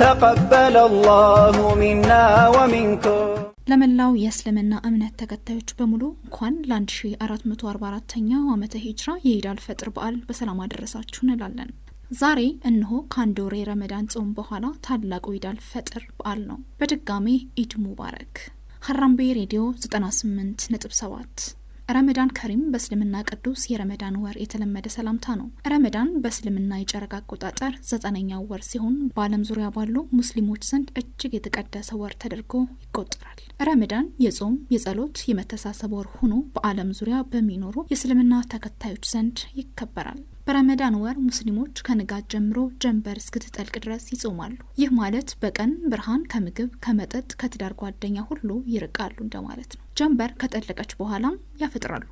تقبل الله منا ومنكم ለመላው የእስልምና እምነት ተከታዮች በሙሉ እንኳን ለ1444ኛው ዓመተ ሂጅራ የኢድ አልፈጥር በዓል በሰላም አደረሳችሁ እንላለን። ዛሬ እነሆ ከአንድ ወር የረመዳን ጾም በኋላ ታላቁ ኢድ አልፈጥር በዓል ነው። በድጋሚ ኢድ ሙባረክ። ሀራምቤ ሬዲዮ 98.7 ረመዳን ከሪም በእስልምና ቅዱስ የረመዳን ወር የተለመደ ሰላምታ ነው። ረመዳን በእስልምና የጨረቃ አቆጣጠር 9ኛው ወር ሲሆን በዓለም ዙሪያ ባሉ ሙስሊሞች ዘንድ እጅግ የተቀደሰ ወር ተደርጎ ይቆጠራል። ረመዳን የጾም፣ የጸሎት፣ የመተሳሰብ ወር ሆኖ በዓለም ዙሪያ በሚኖሩ የእስልምና ተከታዮች ዘንድ ይከበራል። በረመዳን ወር ሙስሊሞች ከንጋት ጀምሮ ጀንበር እስክትጠልቅ ድረስ ይጾማሉ። ይህ ማለት በቀን ብርሃን ከምግብ፣ ከመጠጥ፣ ከትዳር ጓደኛ ሁሉ ይርቃሉ እንደማለት ነው። ጀንበር ከጠለቀች በኋላም ያፈጥራሉ።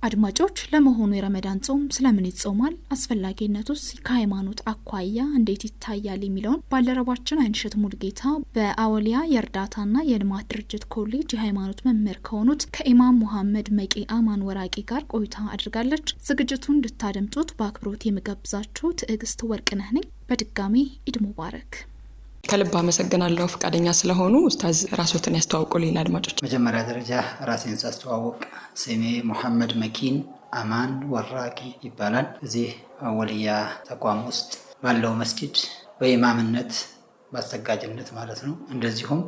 አድማጮች፣ ለመሆኑ የረመዳን ጾም ስለምን ይጾማል? አስፈላጊነቱስ ከሃይማኖት አኳያ እንዴት ይታያል? የሚለውን ባልደረባችን አይንሸት ሙልጌታ በአወሊያ የእርዳታና የልማት ድርጅት ኮሌጅ የሃይማኖት መምህር ከሆኑት ከኢማም ሙሐመድ መቂ አማን ወራቂ ጋር ቆይታ አድርጋለች። ዝግጅቱን እንድታደምጡት በአክብሮት የምጋብዛችሁ ትዕግስት ወርቅነህ ነኝ። በድጋሚ ኢድ ሙባረክ። ከልብ አመሰግናለሁ ፈቃደኛ ስለሆኑ። ኡስታዝ ራስዎትን ያስተዋውቁልኝ አድማጮች። መጀመሪያ ደረጃ ራሴን ሳስተዋውቅ ስሜ ሙሐመድ መኪን አማን ወራቂ ይባላል። እዚህ አወልያ ተቋም ውስጥ ባለው መስጊድ በኢማምነት በአሰጋጅነት ማለት ነው፣ እንደዚሁም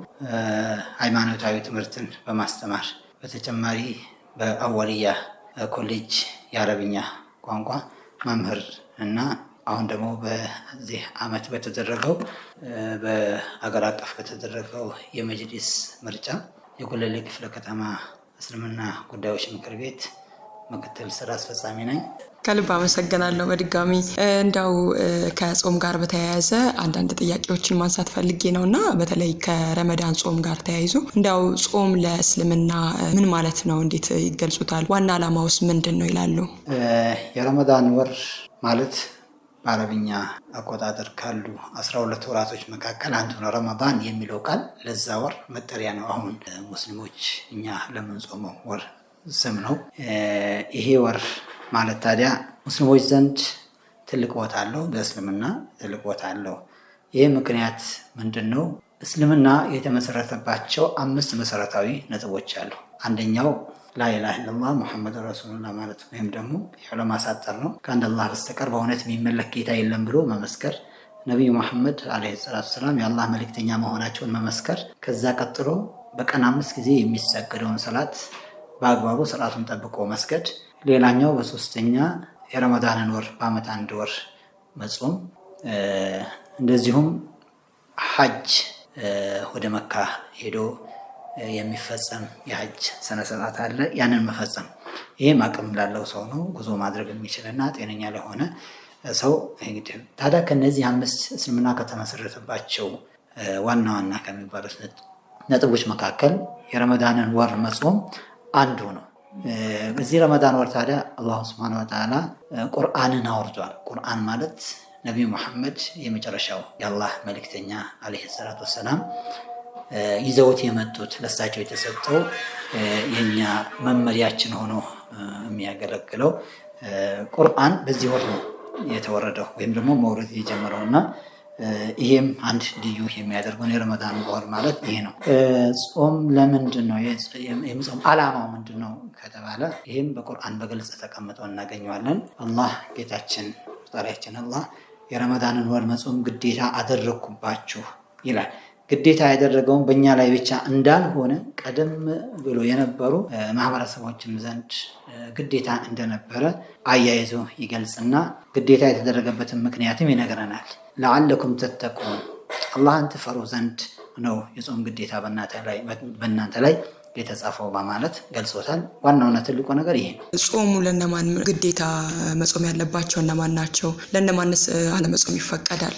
ሃይማኖታዊ ትምህርትን በማስተማር በተጨማሪ በአወልያ ኮሌጅ የአረብኛ ቋንቋ መምህር እና አሁን ደግሞ በዚህ አመት በተደረገው በአገር አቀፍ በተደረገው የመጅሊስ ምርጫ የጉለሌ ክፍለ ከተማ እስልምና ጉዳዮች ምክር ቤት ምክትል ስራ አስፈጻሚ ነኝ። ከልብ አመሰግናለሁ። በድጋሚ እንዳው ከጾም ጋር በተያያዘ አንዳንድ ጥያቄዎችን ማንሳት ፈልጌ ነውና በተለይ ከረመዳን ጾም ጋር ተያይዞ እንዳው ጾም ለእስልምና ምን ማለት ነው? እንዴት ይገልጹታል? ዋና ዓላማውስ ምንድን ነው ይላሉ? የረመዳን ወር ማለት በአረብኛ አቆጣጠር ካሉ 12 ወራቶች መካከል አንዱ ነው። ረመዳን የሚለው ቃል ለዛ ወር መጠሪያ ነው። አሁን ሙስሊሞች እኛ ለምንጾመው ወር ስም ነው። ይሄ ወር ማለት ታዲያ ሙስሊሞች ዘንድ ትልቅ ቦታ አለው፣ በእስልምና ትልቅ ቦታ አለው። ይህ ምክንያት ምንድን ነው? እስልምና የተመሰረተባቸው 5 መሰረታዊ ነጥቦች አሉ። አንደኛው ላኢላሃ ኢለላህ ሙሐመድ ረሱሉላህ ማለት ነው። ይህም ደግሞ የዑለማ ማሳጠር ነው። ከአንድ አላህ በስተቀር በእውነት የሚመለክ ጌታ የለም ብሎ መመስከር፣ ነቢዩ መሐመድ ዓለይሂ ሰላቱ ወሰላም የአላህ መልእክተኛ መሆናቸውን መመስከር። ከዛ ቀጥሎ በቀን 5 ጊዜ የሚሰገደውን ሰላት በአግባቡ ሰላቱን ጠብቆ መስገድ። ሌላኛው በሶስተኛ የረመዳንን ወር በአመት አንድ ወር መጾም። እንደዚሁም ሐጅ ወደ መካ ሄዶ የሚፈጸም የሐጅ ስነ ስርዓት አለ። ያንን መፈጸም ይህም አቅም ላለው ሰው ነው፣ ጉዞ ማድረግ የሚችልና ጤነኛ ለሆነ ሰው። እንግዲህ ታዲያ ከነዚህ 5 እስልምና ከተመሰረተባቸው ዋና ዋና ከሚባሉት ነጥቦች መካከል የረመዳንን ወር መጾም አንዱ ነው። በዚህ ረመዳን ወር ታዲያ አላሁ ሱብሓነሁ ወተዓላ ቁርአንን አውርዷል። ቁርአን ማለት ነቢዩ መሐመድ የመጨረሻው የአላህ መልእክተኛ ዓለይሂ ሰላቱ ወሰላም ይዘውት የመጡት ለሳቸው የተሰጠው የኛ መመሪያችን ሆኖ የሚያገለግለው ቁርአን በዚህ ወር ነው የተወረደው ወይም ደግሞ መውረድ የጀመረውና ይሄም አንድ ልዩ የሚያደርገው የረመዳን ወር ማለት ይሄ ነው። ጾም ለምንድን ነው የጾም ዓላማው ምንድን ነው ከተባለ ይሄም በቁርአን በግልጽ ተቀምጠው እናገኘዋለን። አላህ ጌታችን ፈጣሪያችን አላህ የረመዳንን ወር መጾም ግዴታ አደረኩባችሁ ይላል። ግዴታ ያደረገውን በእኛ ላይ ብቻ እንዳልሆነ ቀደም ብሎ የነበሩ ማህበረሰቦችም ዘንድ ግዴታ እንደነበረ አያይዞ ይገልጽና ግዴታ የተደረገበትን ምክንያትም ይነግረናል። ለዓለኩም ተተቁን አላህን ትፈሩ ዘንድ ነው የጾም ግዴታ በእናንተ ላይ የተጻፈው በማለት ገልጾታል። ዋናውና ትልቁ ነገር ይሄ ነው። ጾሙ ለነማን ግዴታ መጾም ያለባቸው እነማን ናቸው? ለነማንስ አለመጾም ይፈቀዳል?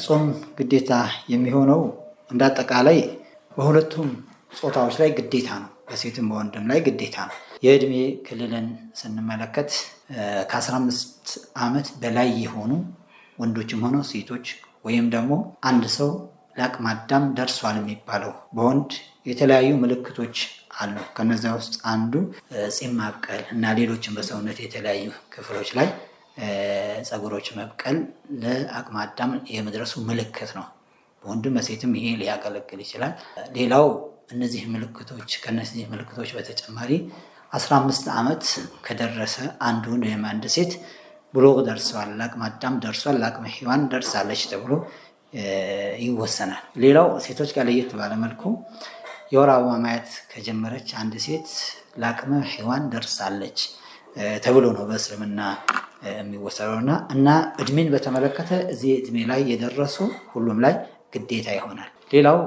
ጾም ግዴታ የሚሆነው እንዳጠቃላይ በሁለቱም ጾታዎች ላይ ግዴታ ነው። በሴትም በወንድም ላይ ግዴታ ነው። የእድሜ ክልልን ስንመለከት ከ15 ዓመት በላይ የሆኑ ወንዶችም ሆነው ሴቶች ወይም ደግሞ አንድ ሰው ለአቅመ አዳም ደርሷል የሚባለው በወንድ የተለያዩ ምልክቶች አሉ። ከነዚያ ውስጥ አንዱ ፂም ማብቀል እና ሌሎችም በሰውነት የተለያዩ ክፍሎች ላይ ፀጉሮች መብቀል ለአቅመ አዳም የመድረሱ ምልክት ነው። በወንድም በሴትም ይሄ ሊያገለግል ይችላል። ሌላው እነዚህ ምልክቶች ከነዚህ ምልክቶች በተጨማሪ 15 ዓመት ከደረሰ አንድ ወንድ ወይም አንድ ሴት ብሉግ ደርሷል፣ ለአቅመ አዳም ደርሷል፣ ለአቅመ ሔዋን ደርሳለች ተብሎ ይወሰናል። ሌላው ሴቶች ጋር ለየት ባለ መልኩ የወር አበባ ማየት ከጀመረች አንድ ሴት ለአቅመ ሔዋን ደርሳለች ተብሎ ነው በእስልምና የሚወሰነውና እና እድሜን በተመለከተ እዚህ እድሜ ላይ የደረሱ ሁሉም ላይ ግዴታ ይሆናል። ሌላው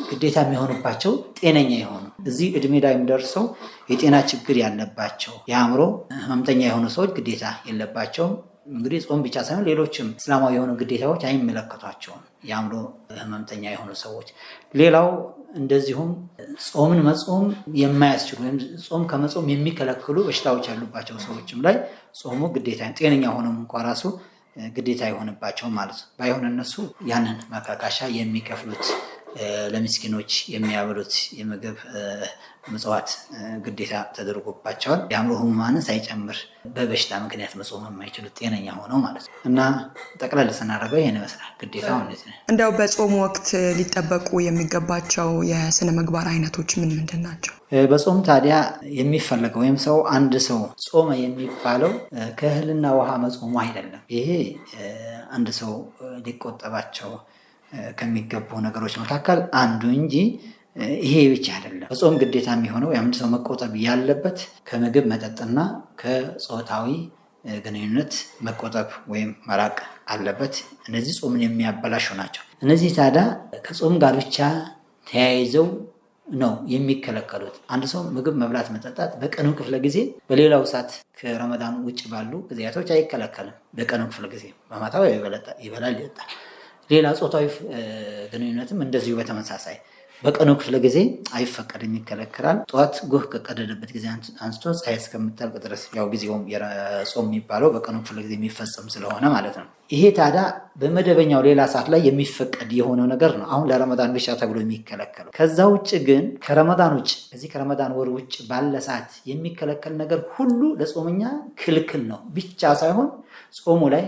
ግዴታ የሚሆኑባቸው ጤነኛ የሆኑ እዚህ እድሜ ላይ ደርሰው የጤና ችግር ያለባቸው የአእምሮ ህመምተኛ የሆኑ ሰዎች ግዴታ የለባቸውም። እንግዲህ ጾም ብቻ ሳይሆን ሌሎችም እስላማዊ የሆኑ ግዴታዎች አይመለከቷቸውም የአእምሮ ህመምተኛ የሆኑ ሰዎች። ሌላው እንደዚሁም ጾምን መጾም የማያስችሉ ወይም ጾም ከመጾም የሚከለክሉ በሽታዎች ያሉባቸው ሰዎችም ላይ ጾሙ ግዴታ ጤነኛ ሆነም እንኳ ራሱ ግዴታ አይሆንባቸው ማለት ነው። ባይሆን እነሱ ያንን ማካካሻ የሚከፍሉት ለምስኪኖች የሚያበሉት የምግብ ምጽዋት ግዴታ ተደርጎባቸዋል። የአእምሮ ህሙማንን ሳይጨምር በበሽታ ምክንያት መጾም የማይችሉት ጤነኛ ሆነው ማለት ነው። እና ጠቅለል ስናደርገው ይህን ይመስላል ግዴታው። እንደው በጾም ወቅት ሊጠበቁ የሚገባቸው የስነ ምግባር አይነቶች ምን ምንድን ናቸው? በጾም ታዲያ የሚፈለገው ወይም ሰው አንድ ሰው ጾመ የሚባለው ከእህልና ውሃ መጾሙ አይደለም። ይሄ አንድ ሰው ሊቆጠባቸው ከሚገቡ ነገሮች መካከል አንዱ እንጂ ይሄ ብቻ አይደለም። በጾም ግዴታ የሚሆነው የአንድ ሰው መቆጠብ ያለበት ከምግብ መጠጥና ከጾታዊ ግንኙነት መቆጠብ ወይም መራቅ አለበት። እነዚህ ጾምን የሚያበላሹ ናቸው። እነዚህ ታዲያ ከጾም ጋር ብቻ ተያይዘው ነው የሚከለከሉት። አንድ ሰው ምግብ መብላት መጠጣት በቀኑ ክፍለ ጊዜ በሌላው ሰዓት ከረመዳን ውጭ ባሉ ጊዜያቶች አይከለከልም። በቀኑ ክፍለ ጊዜ በማታው ይበላል ይጠጣል። ሌላ ጾታዊ ግንኙነትም እንደዚሁ በተመሳሳይ በቀኑ ክፍለ ጊዜ አይፈቀድም፣ ይከለከላል። ጠዋት ጎህ ከቀደደበት ጊዜ አንስቶ ፀሐይ እስከምታልቅ ድረስ ያው ጊዜውም ጾም የሚባለው በቀኑ ክፍለ ጊዜ የሚፈጸም ስለሆነ ማለት ነው። ይሄ ታዲያ በመደበኛው ሌላ ሰዓት ላይ የሚፈቀድ የሆነው ነገር ነው፣ አሁን ለረመዳን ብቻ ተብሎ የሚከለከለው። ከዛ ውጭ ግን ከረመዳን ውጭ እዚህ ከረመዳን ወር ውጭ ባለ ሰዓት የሚከለከል ነገር ሁሉ ለጾመኛ ክልክል ነው ብቻ ሳይሆን ጾሙ ላይ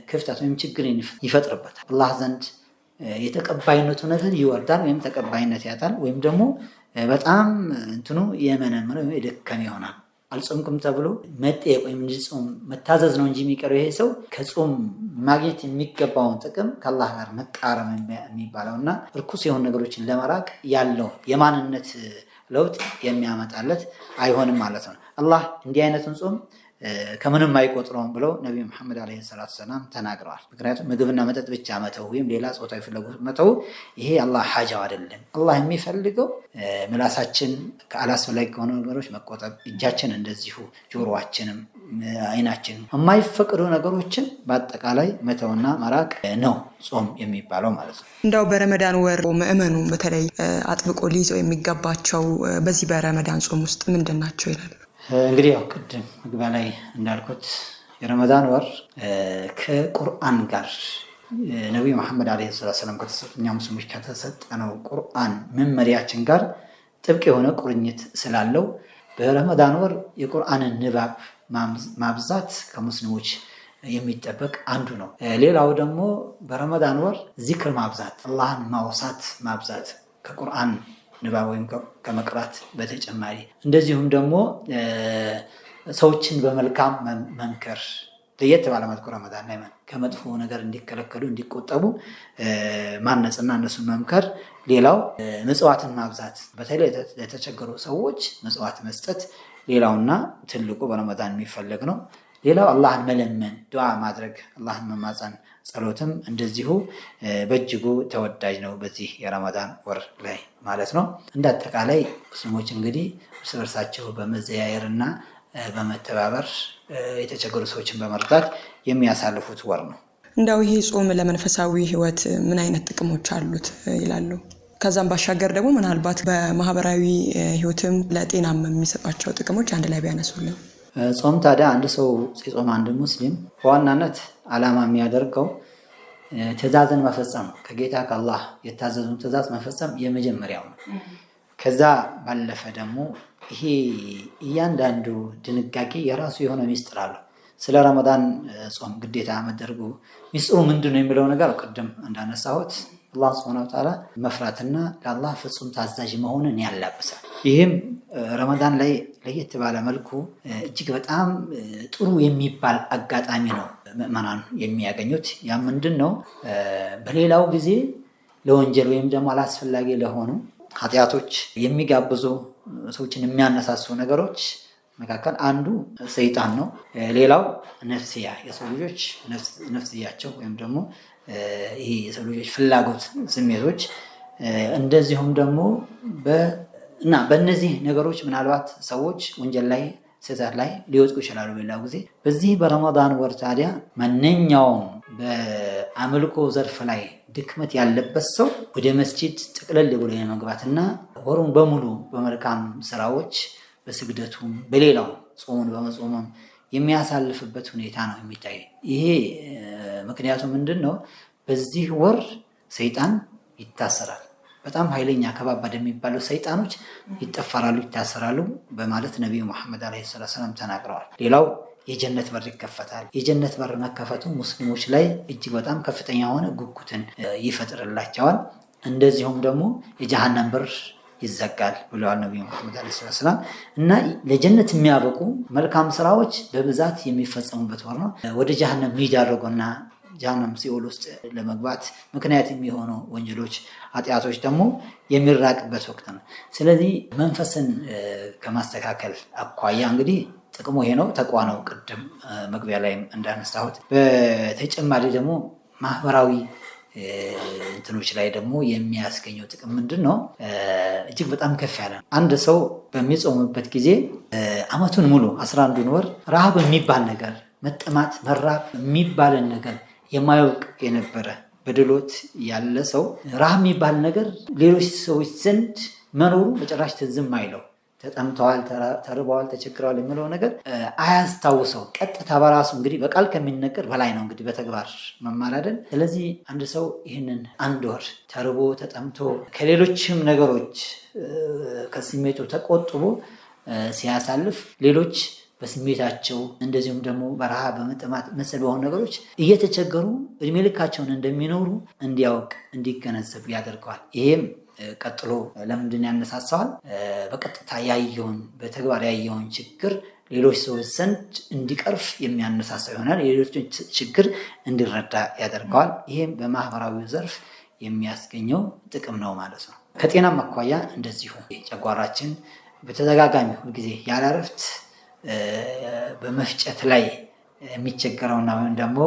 ክፍተት ወይም ችግር ይፈጥርበታል። አላህ ዘንድ የተቀባይነቱ ነገር ይወርዳል ወይም ተቀባይነት ያጣል፣ ወይም ደግሞ በጣም እንትኑ የመነመነ ወይም የደከመ ይሆናል። አልጾምክም ተብሎ መጠየቅ ወይም እንዲጾም መታዘዝ ነው እንጂ የሚቀረው ይሄ ሰው ከጾም ማግኘት የሚገባውን ጥቅም ከአላህ ጋር መቃረም የሚባለው እና እርኩስ የሆኑ ነገሮችን ለመራቅ ያለው የማንነት ለውጥ የሚያመጣለት አይሆንም ማለት ነው። አላህ እንዲህ አይነቱን ጾም ከምንም አይቆጥረውም ብለው ነቢዩ መሐመድ ዓለይሂ ሰላቱ ሰላም ተናግረዋል። ምክንያቱም ምግብና መጠጥ ብቻ መተው ወይም ሌላ ጾታዊ ፍላጎት መተው ይሄ አላህ ሐጃው አይደለም። አላህ የሚፈልገው ምላሳችን ከአላስፈላጊ ከሆኑ ነገሮች መቆጠብ፣ እጃችን እንደዚሁ፣ ጆሮአችንም፣ አይናችን የማይፈቅዱ ነገሮችን በአጠቃላይ መተውና መራቅ ነው ጾም የሚባለው ማለት ነው። እንደው በረመዳን ወር ምዕመኑ በተለይ አጥብቆ ሊይዘው የሚገባቸው በዚህ በረመዳን ጾም ውስጥ ምንድን ናቸው ይላሉ? እንግዲህ ያው ቅድም መግቢያ ላይ እንዳልኩት የረመዳን ወር ከቁርአን ጋር ነቢዩ መሐመድ ዓለይሂ ሰላቱ ወሰላም እኛ ሙስሊሞች ከተሰጠነው ቁርአን መመሪያችን ጋር ጥብቅ የሆነ ቁርኝት ስላለው በረመዳን ወር የቁርአንን ንባብ ማብዛት ከሙስሊሞች የሚጠበቅ አንዱ ነው። ሌላው ደግሞ በረመዳን ወር ዚክር ማብዛት፣ አላህን ማውሳት ማብዛት ከቁርአን ንባብ ወይም ከመቅራት በተጨማሪ እንደዚሁም ደግሞ ሰዎችን በመልካም መምከር ለየት ባለ መልኩ ረመዳን ላይ ከመጥፎ ነገር እንዲከለከሉ እንዲቆጠቡ ማነጽና እነሱን መምከር። ሌላው ምጽዋትን ማብዛት፣ በተለይ ለተቸገሩ ሰዎች ምጽዋት መስጠት ሌላውና ትልቁ በረመዳን የሚፈለግ ነው። ሌላው አላህን መለመን፣ ዱዓ ማድረግ፣ አላህን መማፀን፣ ጸሎትም እንደዚሁ በእጅጉ ተወዳጅ ነው በዚህ የረመዳን ወር ላይ ማለት ነው። እንደ አጠቃላይ ሙስሊሞች እንግዲህ እርስ በርሳቸው በመዘያየርና በመተባበር የተቸገሩ ሰዎችን በመርዳት የሚያሳልፉት ወር ነው። እንደው ይሄ ጾም ለመንፈሳዊ ሕይወት ምን አይነት ጥቅሞች አሉት ይላሉ? ከዛም ባሻገር ደግሞ ምናልባት በማህበራዊ ሕይወትም ለጤናም የሚሰጣቸው ጥቅሞች አንድ ላይ ቢያነሱልን። ጾም ታዲያ አንድ ሰው ሲጾም አንድ ሙስሊም በዋናነት ዓላማ የሚያደርገው ትእዛዝን መፈጸም ነው። ከጌታ ከአላህ የታዘዙን ትእዛዝ መፈጸም የመጀመሪያው ነው። ከዛ ባለፈ ደግሞ ይሄ እያንዳንዱ ድንጋጌ የራሱ የሆነ ሚስጥር አለው። ስለ ረመዳን ጾም ግዴታ መደረጉ ሚስጥሩ ምንድነው የሚለው ነገር ቅድም እንዳነሳሁት አላህ Subhanahu Wa Ta'ala መፍራትና ለአላህ ፍጹም ታዛዥ መሆንን ያላብሳል። ይህም ረመዳን ላይ ለየት ባለ መልኩ እጅግ በጣም ጥሩ የሚባል አጋጣሚ ነው ምእመናን የሚያገኙት። ያ ምንድነው? በሌላው ጊዜ ለወንጀል ወይም ደግሞ አላስፈላጊ ለሆኑ ኃጢአቶች የሚጋብዙ ሰዎችን የሚያነሳሱ ነገሮች መካከል አንዱ ሰይጣን ነው። ሌላው ነፍስያ የሰው ልጆች ነፍስያቸው ወይም ደግሞ ይሄ የሰው ልጆች ፍላጎት ስሜቶች እንደዚሁም ደግሞ በእነዚህ ነገሮች ምናልባት ሰዎች ወንጀል ላይ ስህተት ላይ ሊወጥቁ ይችላሉ። በሌላው ጊዜ በዚህ በረመዳን ወር ታዲያ ማንኛውም በአምልኮ ዘርፍ ላይ ድክመት ያለበት ሰው ወደ መስጂድ ጥቅልል ብሎ የመግባትና ወሩን በሙሉ በመልካም ስራዎች በስግደቱም በሌላው ጾሙን በመጾሙም የሚያሳልፍበት ሁኔታ ነው የሚታይ። ይሄ ምክንያቱ ምንድነው? በዚህ ወር ሰይጣን ይታሰራል። በጣም ኃይለኛ ከባባድ የሚባሉ ሰይጣኖች ይጠፈራሉ፣ ይታሰራሉ በማለት ነብዩ መሐመድ አለይሂ ሰላም ተናግረዋል። ሌላው የጀነት በር ይከፈታል። የጀነት በር መከፈቱ ሙስሊሞች ላይ እጅግ በጣም ከፍተኛ የሆነ ጉጉትን ይፈጥርላቸዋል። እንደዚሁም ደግሞ የጀሃነም በር ይዘጋል ብለዋል ነብዩ መሐመድ አለይሂ ሰላም። እና ለጀነት የሚያበቁ መልካም ስራዎች በብዛት የሚፈጸሙበት ወር ነው። ወደ ጀሃነም የሚዳርጉና ጀሃነም ሲኦል ውስጥ ለመግባት ምክንያት የሚሆኑ ወንጀሎች፣ ኃጢአቶች ደግሞ የሚራቅበት ወቅት ነው። ስለዚህ መንፈስን ከማስተካከል አኳያ እንግዲህ ጥቅሙ ይሄ ነው። ተቋ ነው ቅድም መግቢያ ላይ እንዳነሳሁት። በተጨማሪ ደግሞ ማህበራዊ እንትኖች ላይ ደግሞ የሚያስገኘው ጥቅም ምንድነው? እጅግ በጣም ከፍ ያለ ነው። አንድ ሰው በሚጾምበት ጊዜ አመቱን ሙሉ 11ዱን ወር ረሃብ የሚባል ነገር፣ መጠማት፣ መራብ የሚባልን ነገር የማያውቅ የነበረ በድሎት ያለ ሰው ረሃብ የሚባል ነገር ሌሎች ሰዎች ዘንድ መኖሩ በጭራሽ ትዝም አይለው። ተጠምተዋል፣ ተርበዋል፣ ተቸግረዋል የሚለው ነገር አያስታውሰው። ቀጥታ በራሱ እንግዲህ በቃል ከሚነገር በላይ ነው እንግዲህ በተግባር መማራደን። ስለዚህ አንድ ሰው ይህንን አንድ ወር ተርቦ ተጠምቶ ከሌሎችም ነገሮች ከስሜቱ ተቆጥቦ ሲያሳልፍ ሌሎች በስሜታቸው እንደዚሁም ደግሞ በረሃ በመጠማት መሰል በሆኑ ነገሮች እየተቸገሩ እድሜ ልካቸውን እንደሚኖሩ እንዲያውቅ እንዲገነዘብ ያደርገዋል። ይሄም ቀጥሎ ለምንድን ያነሳሳዋል? በቀጥታ ያየውን በተግባር ያየውን ችግር ሌሎች ሰዎች ዘንድ እንዲቀርፍ የሚያነሳሳ ይሆናል። የሌሎች ችግር እንዲረዳ ያደርገዋል። ይሄም በማህበራዊ ዘርፍ የሚያስገኘው ጥቅም ነው ማለት ነው። ከጤናም አኳያ እንደዚሁ ጨጓራችን በተደጋጋሚ ሁልጊዜ ያለ እረፍት በመፍጨት ላይ የሚቸገረውና ወይም ደግሞ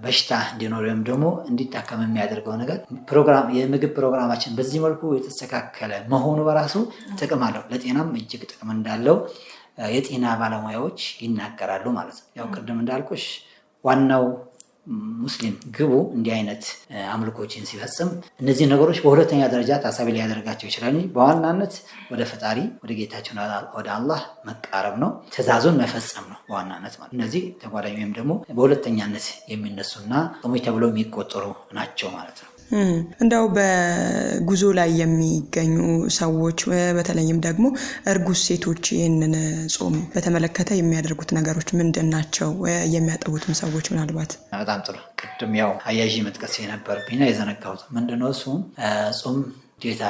በሽታ እንዲኖር ወይም ደግሞ እንዲታከም የሚያደርገው ነገር የምግብ ፕሮግራማችን በዚህ መልኩ የተስተካከለ መሆኑ በራሱ ጥቅም አለው። ለጤናም እጅግ ጥቅም እንዳለው የጤና ባለሙያዎች ይናገራሉ ማለት ነው። ያው ቅድም እንዳልኩሽ ዋናው ሙስሊም ግቡ እንዲህ አይነት አምልኮችን ሲፈጽም እነዚህ ነገሮች በሁለተኛ ደረጃ ታሳቢ ሊያደርጋቸው ይችላል። በዋናነት ወደ ፈጣሪ ወደ ጌታችን ወደ አላህ መቃረብ ነው፣ ትእዛዙን መፈጸም ነው በዋናነት ማለት። እነዚህ ተጓዳኝ ወይም ደግሞ በሁለተኛነት የሚነሱና ጾሞች ተብለው የሚቆጠሩ ናቸው ማለት ነው። እንደው በጉዞ ላይ የሚገኙ ሰዎች በተለይም ደግሞ እርጉዝ ሴቶች ይህንን ጾም በተመለከተ የሚያደርጉት ነገሮች ምንድን ናቸው? የሚያጠቡትም ሰዎች ምናልባት። በጣም ጥሩ። ቅድም ያው አያዥ መጥቀስ የነበረብኝና የዘነጋሁት ምንድነው እሱም ጾም ግዴታ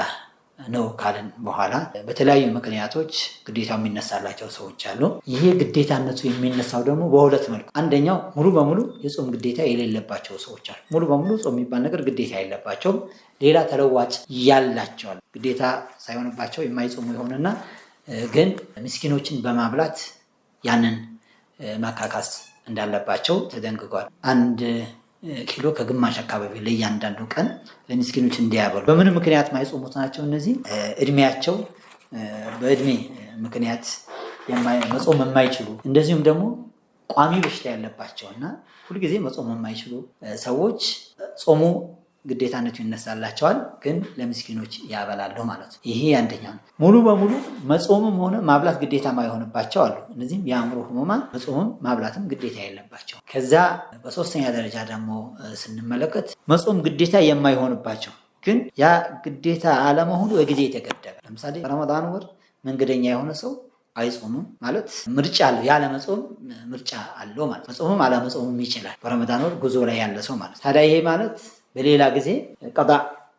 ነው ካልን በኋላ በተለያዩ ምክንያቶች ግዴታው የሚነሳላቸው ሰዎች አሉ። ይሄ ግዴታነቱ የሚነሳው ደግሞ በሁለት መልኩ፣ አንደኛው ሙሉ በሙሉ የጾም ግዴታ የሌለባቸው ሰዎች አሉ። ሙሉ በሙሉ ጾም የሚባል ነገር ግዴታ የሌለባቸውም፣ ሌላ ተለዋጭ ያላቸዋል። ግዴታ ሳይሆንባቸው የማይጾሙ ይሆንና ግን ምስኪኖችን በማብላት ያንን ማካካስ እንዳለባቸው ተደንግጓል። 1 ኪሎ ከግማሽ አካባቢ ለእያንዳንዱ ቀን ለምስኪኖች እንዲያበሉ። በምን ምክንያት ማይጾሙት ናቸው እነዚህ? እድሜያቸው በእድሜ ምክንያት መጾም የማይችሉ እንደዚሁም ደግሞ ቋሚ በሽታ ያለባቸው እና ሁልጊዜ መጾም የማይችሉ ሰዎች ጾሙ ግዴታነቱ ይነሳላቸዋል፣ ግን ለምስኪኖች ያበላሉ ማለት ነው። ይሄ አንደኛው ነው። ሙሉ በሙሉ መጾምም ሆነ ማብላት ግዴታ ማይሆንባቸው አሉ። እነዚህም የአእምሮ ህሙማን መጾምም ማብላትም ግዴታ የለባቸው። ከዛ በሶስተኛ ደረጃ ደግሞ ስንመለከት መጾም ግዴታ የማይሆንባቸው ግን ያ ግዴታ አለመሆኑ በጊዜ የተገደበ፣ ለምሳሌ ረመዳን ወር መንገደኛ የሆነ ሰው አይጾሙም ማለት ምርጫ አለው። ያለ መጾም ምርጫ አለው ማለት መጾምም አለመጾምም ይችላል። በረመዳን ወር ጉዞ ላይ ያለ ሰው ማለት። ታዲያ ይሄ ማለት በሌላ ጊዜ ቀዳ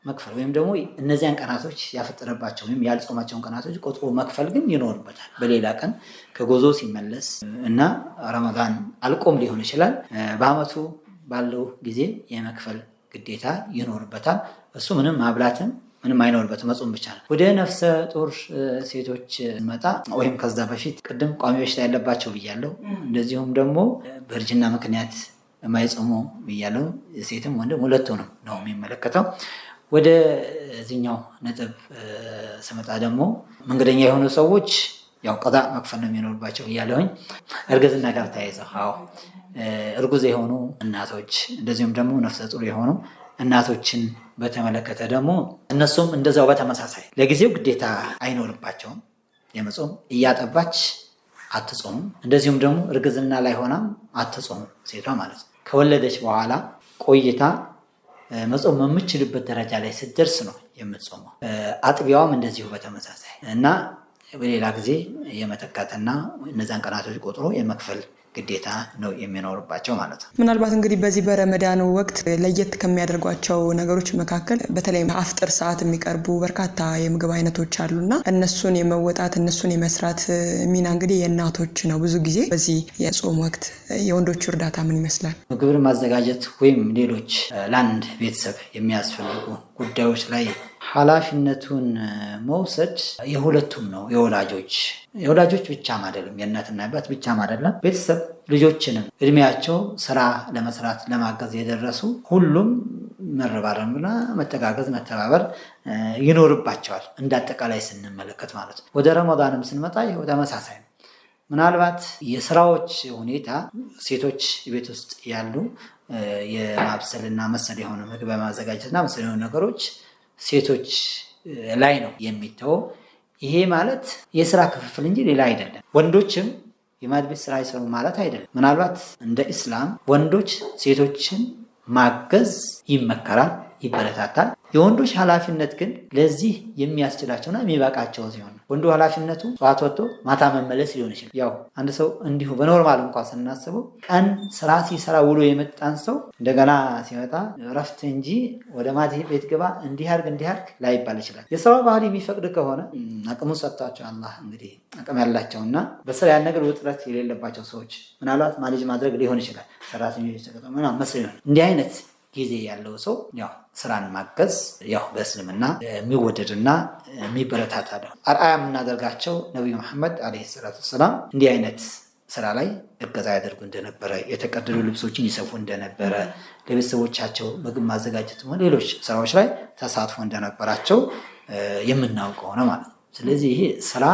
መክፈል ወይም ደግሞ እነዚያን ቀናቶች ያፈጠረባቸው ወይም ያልጾማቸውን ቀናቶች ቆጥሮ መክፈል ግን ይኖርበታል። በሌላ ቀን ከጉዞ ሲመለስ እና ረመዳን አልቆም ሊሆን ይችላል። በአመቱ ባለው ጊዜ የመክፈል ግዴታ ይኖርበታል። እሱ ምንም ማብላትም ምንም አይኖርበትም፣ መጾም ብቻ ነው። ወደ ነፍሰ ጡር ሴቶች መጣ ወይም ከዛ በፊት ቅድም ቋሚ በሽታ ያለባቸው ብያለሁ። እንደዚሁም ደግሞ በእርጅና ምክንያት የማይጾሙ ብያለሁ። ሴትም ወንድም ሁለቱንም ነው የሚመለከተው። ወደ እዚህኛው ነጥብ ስመጣ ደግሞ መንገደኛ የሆኑ ሰዎች ያው ቀዳ መክፈል ነው የሚኖርባቸው ብያለሁኝ። እርግዝና ጋር ተያይዘው እርጉዝ የሆኑ እናቶች እንደዚሁም ደግሞ ነፍሰ ጡር የሆኑ እናቶችን በተመለከተ ደግሞ እነሱም እንደዛው በተመሳሳይ ለጊዜው ግዴታ አይኖርባቸውም የመጾም። እያጠባች አትጾምም፣ እንደዚሁም ደግሞ እርግዝና ላይ ሆናም አትጾምም ሴቷ ማለት ነው። ከወለደች በኋላ ቆይታ መጾም የምችልበት ደረጃ ላይ ስትደርስ ነው የምትጾመው። አጥቢያዋም እንደዚሁ በተመሳሳይ እና በሌላ ጊዜ የመተካትና እነዛን ቀናቶች ቆጥሮ የመክፈል ግዴታ ነው የሚኖርባቸው ማለት ነው። ምናልባት እንግዲህ በዚህ በረመዳን ወቅት ለየት ከሚያደርጓቸው ነገሮች መካከል በተለይ አፍጥር ሰዓት የሚቀርቡ በርካታ የምግብ አይነቶች አሉና እነሱን የመወጣት እነሱን የመስራት ሚና እንግዲህ የእናቶች ነው። ብዙ ጊዜ በዚህ የጾም ወቅት የወንዶቹ እርዳታ ምን ይመስላል? ምግብን ማዘጋጀት ወይም ሌሎች ለአንድ ቤተሰብ የሚያስፈልጉ ጉዳዮች ላይ ኃላፊነቱን መውሰድ የሁለቱም ነው። የወላጆች ብቻም አይደለም፣ የእናትና አባት ብቻም አይደለም። ቤተሰብ ልጆችንም እድሜያቸው ስራ ለመስራት ለማገዝ የደረሱ ሁሉም መረባረብና መተጋገዝ መተባበር ይኖርባቸዋል። እንዳጠቃላይ ስንመለከት ማለት ነው። ወደ ረመዳንም ስንመጣ ይኸው ተመሳሳይ ነው። ምናልባት የስራዎች ሁኔታ ሴቶች ቤት ውስጥ ያሉ የማብሰልና መሰል የሆነ ምግብ በማዘጋጀትና መሰል የሆኑ ነገሮች ሴቶች ላይ ነው የሚተወው። ይሄ ማለት የስራ ክፍፍል እንጂ ሌላ አይደለም። ወንዶችም የማድ ቤት ስራ አይሰሩ ማለት አይደለም። ምናልባት እንደ ኢስላም ወንዶች ሴቶችን ማገዝ ይመከራል፣ ይበረታታል። የወንዶች ኃላፊነት ግን ለዚህ የሚያስችላቸውና የሚበቃቸው ሲሆን ወንዱ ኃላፊነቱ ጠዋት ወጥቶ ማታ መመለስ ሊሆን ይችላል። ያው አንድ ሰው እንዲሁ በኖርማል እንኳን ስናስበው ቀን ስራ ሲሰራ ውሎ የመጣን ሰው እንደገና ሲመጣ እረፍት እንጂ ወደ ማታ ቤት ግባ እንዲህ አድርግ ላይባል ይችላል። የስራው ባህሪ የሚፈቅድ ከሆነ አቅሙን ሰጥቷቸው አላህ እንግዲህ አቅም ያላቸውና በስራ ያን ነገር ውጥረት የሌለባቸው ሰዎች ምናልባት ማኔጅ ማድረግ ሊሆን ይችላል። ሰራተኞች ተቀጥተው መስል ይሆን እንዲህ አይነት ጊዜ ያለው ሰው ያው ስራን ማገዝ ያው በእስልምና የሚወደድና የሚበረታታ ነው። አርአያ የምናደርጋቸው ነቢዩ መሐመድ አለይሂ ሰላቱ ወሰላም እንዲህ አይነት ስራ ላይ እገዛ ያደርጉ እንደነበረ፣ የተቀደዱ ልብሶችን ይሰፉ እንደነበረ፣ ለቤተሰቦቻቸው ምግብ ማዘጋጀት ሆነ ሌሎች ስራዎች ላይ ተሳትፎ እንደነበራቸው የምናውቀው ነው ማለት ነው። ስለዚህ ይሄ ስራ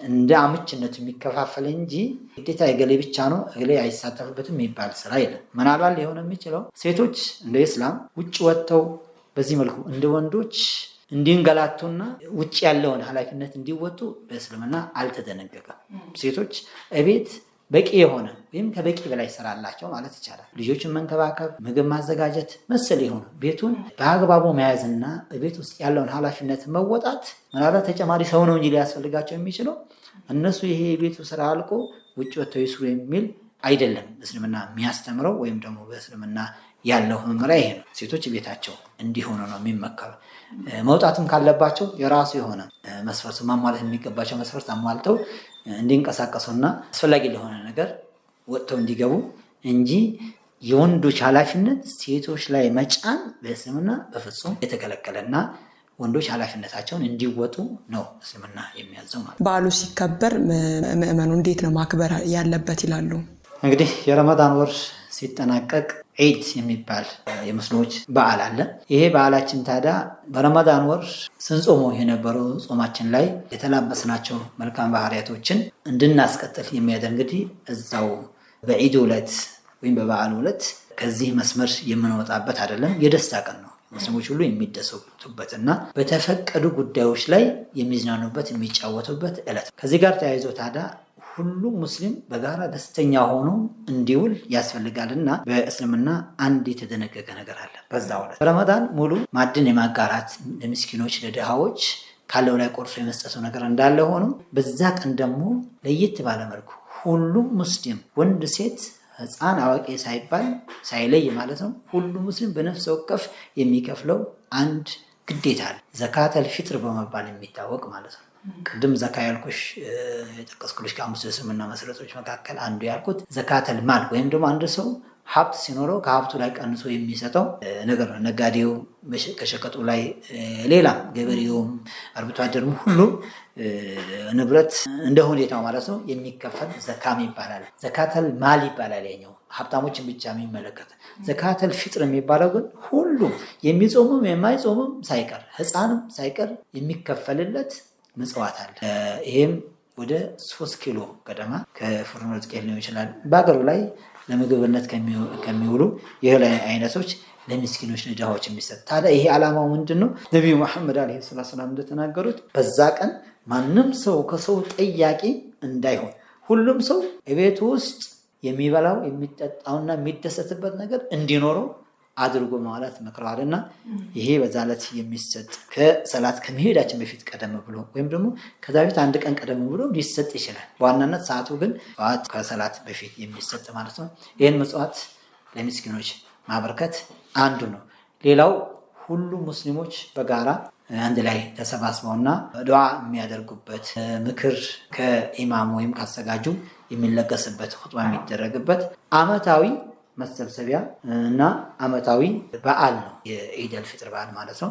እንደ አምችነቱ የሚከፋፈል እንጂ ግዴታ የገሌ ብቻ ነው እገሌ አይሳተፍበትም የሚባል ስራ የለም። ምናልባት ሊሆን የሚችለው ሴቶች እንደ ኢስላም ውጭ ወጥተው በዚህ መልኩ እንደ ወንዶች እንዲንገላቱና ውጭ ያለውን ኃላፊነት እንዲወጡ በእስልምና አልተደነገገም። ሴቶች እቤት በቂ የሆነ ወይም ከበቂ በላይ ስራ አላቸው ማለት ይቻላል። ልጆችን መንከባከብ፣ ምግብ ማዘጋጀት መሰል የሆኑ ቤቱን በአግባቡ መያዝና ቤት ውስጥ ያለውን ኃላፊነት መወጣት ምናልባት ተጨማሪ ሰው ነው እንጂ ሊያስፈልጋቸው የሚችለው እነሱ ይሄ የቤቱ ስራ አልቆ ውጭ ወጥተው ይስሩ የሚል አይደለም እስልምና የሚያስተምረው። ወይም ደግሞ በእስልምና ያለው መመሪያ ይሄ ነው። ሴቶች ቤታቸው እንዲሆኑ ነው የሚመከረው። መውጣትም ካለባቸው የራሱ የሆነ መስፈርት ማሟላት የሚገባቸው መስፈርት አሟልተው እንዲንቀሳቀሱና አስፈላጊ ለሆነ ነገር ወጥተው እንዲገቡ እንጂ የወንዶች ኃላፊነት ሴቶች ላይ መጫን በእስልምና በፍጹም የተከለከለና ወንዶች ኃላፊነታቸውን እንዲወጡ ነው እስልምና የሚያዘው ማለት። በዓሉ ሲከበር ምዕመኑ እንዴት ነው ማክበር ያለበት ይላሉ? እንግዲህ የረመዳን ወር ሲጠናቀቅ ዒድ የሚባል የሙስሊሞች በዓል አለ። ይሄ በዓላችን ታዲያ በረመዳን ወር ስንጾመው የነበረው ጾማችን ላይ የተላበስናቸው መልካም ባህሪያቶችን እንድናስቀጥል የሚያደርግ እንግዲህ እዛው በዒድ ዕለት ወይም በበዓሉ ዕለት ከዚህ መስመር የምንወጣበት አይደለም። የደስታ ቀን ነው። ሙስሊሞች ሁሉ የሚደሰቱበትና በተፈቀዱ ጉዳዮች ላይ የሚዝናኑበት የሚጫወቱበት ዕለት። ከዚህ ጋር ተያይዞ ታዲያ ሁሉም ሙስሊም በጋራ ደስተኛ ሆኖ እንዲውል ያስፈልጋልና በእስልምና አንድ የተደነገገ ነገር አለ። በዛው ዕለት ረመዳን ሙሉ ማዕድን የማጋራት ለምስኪኖች፣ ለድሃዎች ካለው ላይ ቆርሶ የመስጠቱ ነገር እንዳለ ሆኖ በዛ ቀን ደግሞ ለየት ባለ መልኩ ሁሉም ሙስሊም ወንድ ሴት ህፃን አዋቂ ሳይባል ሳይለይ ማለት ነው ሁሉ ሙስሊም በነፍስ ወከፍ የሚከፍለው አንድ ግዴታ አለ። ዘካተል ፊጥር በመባል የሚታወቅ ማለት ነው። ቅድም ዘካ ያልኩሽ የጠቀስኩልሽ ከአምስቱ የእስልምና መሰረቶች መካከል አንዱ ያልኩት ዘካተል ማል ወይም ደግሞ አንድ ሰው ሀብት ሲኖረው ከሀብቱ ላይ ቀንሶ የሚሰጠው ነገር ነው። ነጋዴው ከሸቀጡ ላይ ሌላም ገበሬውም አርብቶ አደሩም ሁሉ ንብረት እንደ ሁኔታው ማለት ነው የሚከፈል ዘካም ይባላል። ዘካተል ማል ይባላል። ያኛው ሀብታሞችን ብቻ የሚመለከት። ዘካተል ፊጥር የሚባለው ግን ሁሉም የሚጾምም የማይጾምም ሳይቀር ህፃንም ሳይቀር የሚከፈልለት ምጽዋት አለ። ይሄም ወደ 3 ኪሎ ገደማ ከፍርኖ ዱቄት ሊሆን ይችላል በአገሩ ላይ ለምግብነት ከሚውሉ የእህል አይነቶች ለምስኪኖች ለድሃዎች የሚሰጥ። ታዲያ ይሄ ዓላማው ምንድነው? ነብዩ መሐመድ አለይሂ ሰላም እንደተናገሩት በዛ ቀን ማንም ሰው ከሰው ጠያቂ እንዳይሆን ሁሉም ሰው ቤት ውስጥ የሚበላው የሚጠጣውና የሚደሰትበት ነገር እንዲኖረው አድርጎ ማለት መክረዋልና ይሄ በዛ ዕለት የሚሰጥ ከሰላት ከመሄዳችን በፊት ቀደም ብሎ ወይም ደግሞ ከዛ በፊት አንድ ቀን ቀደም ብሎ ሊሰጥ ይችላል። በዋናነት ሰዓቱ ግን ከሰላት በፊት የሚሰጥ ማለት ነው። ይሄን መጽዋት ለምስኪኖች ማበርከት አንዱ ነው። ሌላው ሁሉ ሙስሊሞች በጋራ አንድ ላይ ተሰባስበውና ዱዓ የሚያደርጉበት ምክር ከኢማም ወይም ካሰጋጁ የሚለገስበት ኹጥባ የሚደረግበት አመታዊ መሰብሰቢያ እና አመታዊ በዓል ነው የኢድ አልፍጥር በዓል ማለት ነው።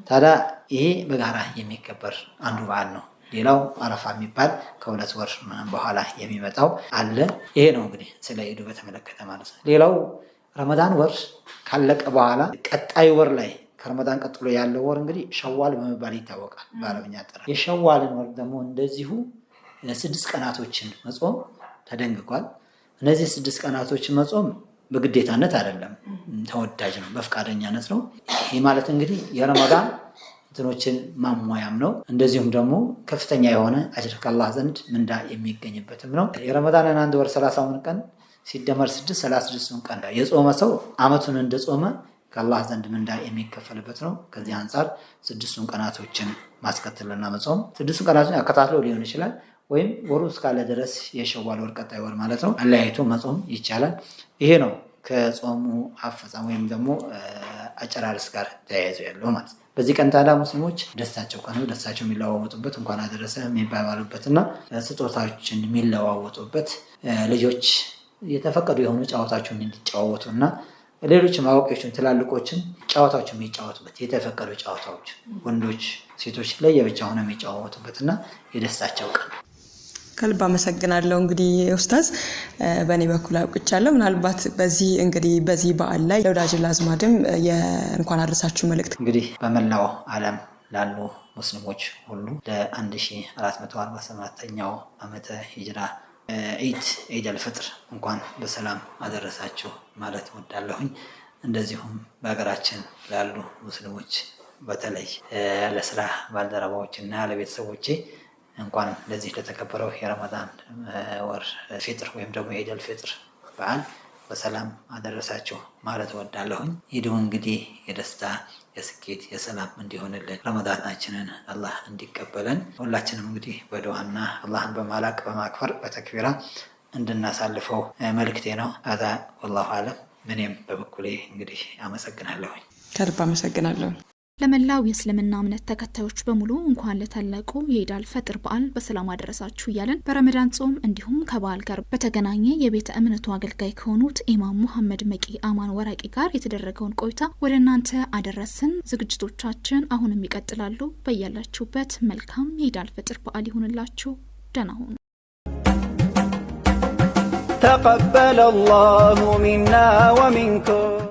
ታዲያ ይሄ በጋራ የሚከበር አንዱ በዓል ነው። ሌላው አረፋ የሚባል ከ2 ወር በኋላ የሚመጣው አለ። ይሄ ነው እንግዲህ ስለ ኢዱ በተመለከተ ማለት ነው። ሌላው ረመዳን ወር ካለቀ በኋላ ቀጣይ ወር ላይ ከረመዳን ቀጥሎ ያለው ወር እንግዲህ ሸዋል በመባል ይታወቃል በአረብኛ አጠራር። የሸዋልን ወር ደግሞ እንደዚሁ 6 ቀናቶችን መጾም ተደንግጓል። እነዚህ 6 ቀናቶችን መጾም በግዴታነት አይደለም፣ ተወዳጅ ነው፣ በፍቃደኛነት ነው። ይህ ማለት እንግዲህ የረመዳን እንትኖችን ማሟያም ነው። እንደዚሁም ደግሞ ከፍተኛ የሆነ አጅር ከአላህ ዘንድ ምንዳ የሚገኝበትም ነው። የረመዳንን አንድ ወር 30 ቀን ሲደመር 6 36 ቀን የጾመ ሰው አመቱን እንደጾመ ከአላህ ዘንድ ምንዳ የሚከፈልበት ነው። ከዚህ አንጻር 6 ቀናቶችን ማስከተልና መጾም 6 ቀናቶችን አከታትሎ ሊሆን ይችላል ወይም ወሩ እስካለ ድረስ የሸዋል ወር ቀጣይ ወር ማለት ነው አለያይቶ መጾም ይቻላል። ይሄ ነው ከጾሙ አፈጻም ወይም ደግሞ አጨራረስ ጋር ተያይዞ ያለው ማለት ነው። በዚህ ቀን ታዲያ ሙስሊሞች ደስታቸው ቀኑ ደስታቸው የሚለዋወጡበት እንኳን አደረሰ የሚባባሉበትና ስጦታዎችን የሚለዋወጡበት ልጆች የተፈቀዱ የሆኑ ጨዋታዎችን እንዲጫወቱና ሌሎች አዋቂዎችን ትላልቆችን ጨዋታዎችን የሚጫወቱበት የተፈቀዱ ጨዋታዎች ወንዶች ሴቶች ለየብቻ ሆነው የሚጫወቱበትና የደስታቸው ቀን። ከልብ አመሰግናለሁ። እንግዲህ ኡስታዝ በእኔ በኩል አውቅቻለሁ። ምናልባት በዚህ በዓል ላይ ለወዳጅ ለአዝማድም የእንኳን አደረሳችሁ መልእክት እንግዲህ በመላው ዓለም ላሉ ሙስሊሞች ሁሉ ለ1447ኛው ዓመተ ሂጅራ ኢድ አልፍጥር እንኳን በሰላም አደረሳችሁ ማለት እወዳለሁኝ። እንደዚሁም በሀገራችን ላሉ ሙስሊሞች በተለይ ለስራ ባልደረባዎችና ለቤተሰቦቼ እንኳን ለዚህ ለተከበረው የረመዳን ወር ፊጥር ወይም ደግሞ የኢድ አልፍጥር በዓል በሰላም አደረሳችሁ ማለት እወዳለሁኝ። ኢዱ እንግዲህ የደስታ የስኬት የሰላም እንዲሆንልን ረመዳናችንን አላህ እንዲቀበለን ሁላችንም እንግዲህ በዱዓና አላህን በማላቅ በማክበር በተክቢራ እንድናሳልፈው መልእክቴ ነው። አዛ ወላሁ አለም። ምንም በበኩሌ እንግዲህ አመሰግናለሁኝ። ከልብ አመሰግናለሁ። ለመላው የእስልምና እምነት ተከታዮች በሙሉ እንኳን ለታላቁ የኢድ አልፈጥር በዓል በሰላም አደረሳችሁ እያለን በረመዳን ጾም እንዲሁም ከበዓል ጋር በተገናኘ የቤተ እምነቱ አገልጋይ ከሆኑት ኢማም ሙሐመድ መቂ አማን ወራቂ ጋር የተደረገውን ቆይታ ወደ እናንተ አደረስን። ዝግጅቶቻችን አሁንም ይቀጥላሉ። በያላችሁበት መልካም የኢድ አልፈጥር በዓል ይሁንላችሁ። ደህና ሁኑ። ተቀበለ አላሁ ሚና ወሚንኩም